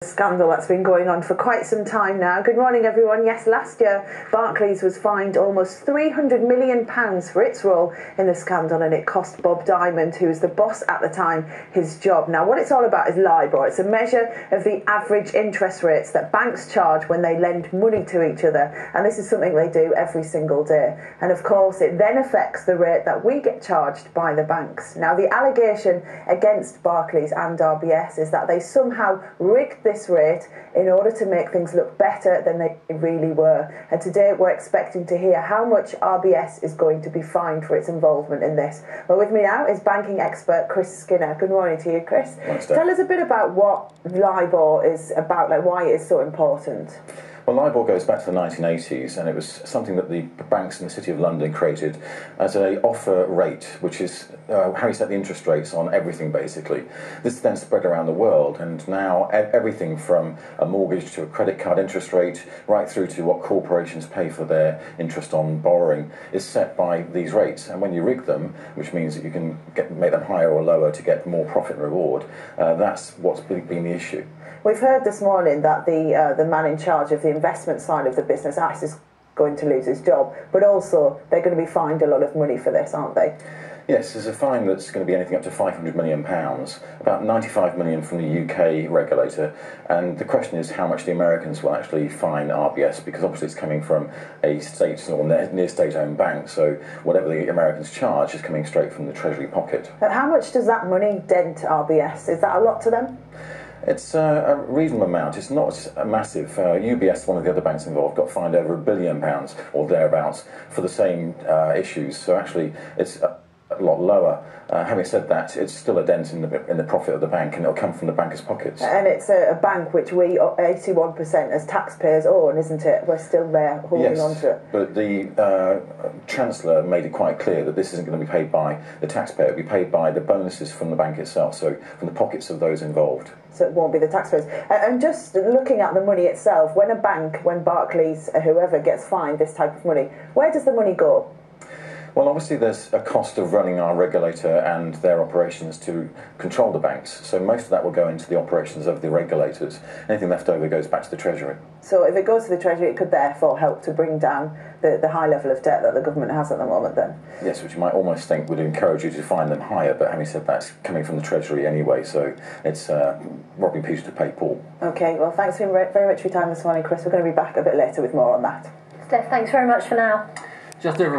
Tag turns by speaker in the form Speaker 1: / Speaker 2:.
Speaker 1: Scandal that's been going on for quite some time now. Good morning everyone. Yes, last year Barclays was fined almost £300 million for its role in the scandal, and it cost Bob Diamond, who was the boss at the time, his job. Now what it's all about is LIBOR. It's a measure of the average interest rates that banks charge when they lend money to each other, and this is something they do every single day. And of course it then affects the rate that we get charged by the banks. Now the allegation against Barclays and RBS is that they somehow rigged this rate in order to make things look better than they really were. And today we're expecting to hear how much RBS is going to be fined for its involvement in this. Well, with me now is banking expert Chris Skinner. Good morning to you, Chris. Tell us a bit about what LIBOR is about, like why it is so important.
Speaker 2: Well, LIBOR goes back to the 1980s, and it was something that the banks in the City of London created as an offer rate, which is how you set the interest rates on everything, basically. This then spread around the world, and now everything from a mortgage to a credit card interest rate, right through to what corporations pay for their interest on borrowing, is set by these rates. And when you rig them, which means that you can make them higher or lower to get more profit and reward, that's what's been the issue.
Speaker 1: We've heard this morning that the man in charge of the investment side of the business is going to lose his job, but also they're going to be fined a lot of money for this, aren't they?
Speaker 2: Yes, there's a fine that's going to be anything up to £500 million, about £95 million from the UK regulator, and the question is how much the Americans will actually fine RBS, because obviously it's coming from a state or near state-owned bank, so whatever the Americans charge is coming straight from the Treasury pocket.
Speaker 1: But how much does that money dent RBS? Is that a lot to them?
Speaker 2: It's a reasonable amount. It's not massive. UBS, one of the other banks involved, got fined over £1 billion or thereabouts for the same issues. So actually, it's a lot lower. Having said that, it's still a dent in the profit of the bank, and it'll come from the bankers' pockets.
Speaker 1: And it's a bank which we 81% as taxpayers own, isn't it? We're still there holding on to it.
Speaker 2: But the Chancellor made it quite clear that this isn't going to be paid by the taxpayer. It'll be paid by the bonuses from the bank itself, so from the pockets of those involved.
Speaker 1: So it won't be the taxpayers. And just looking at the money itself, when Barclays, whoever gets fined this type of money, where does the money go?
Speaker 2: Well, obviously there's a cost of running our regulator and their operations to control the banks, so most of that will go into the operations of the regulators. Anything left over goes back to the Treasury. So
Speaker 1: if it goes to the Treasury, it could therefore help to bring down the high level of debt that the government has at the moment then?
Speaker 2: Yes, which you might almost think would encourage you to find them higher, but having said that, it's coming from the Treasury anyway, so it's robbing Peter to pay Paul.
Speaker 1: OK, well thanks very much for your time this morning, Chris. We're going to be back a bit later with more on that.
Speaker 3: Steph, thanks very much for now.
Speaker 4: Just over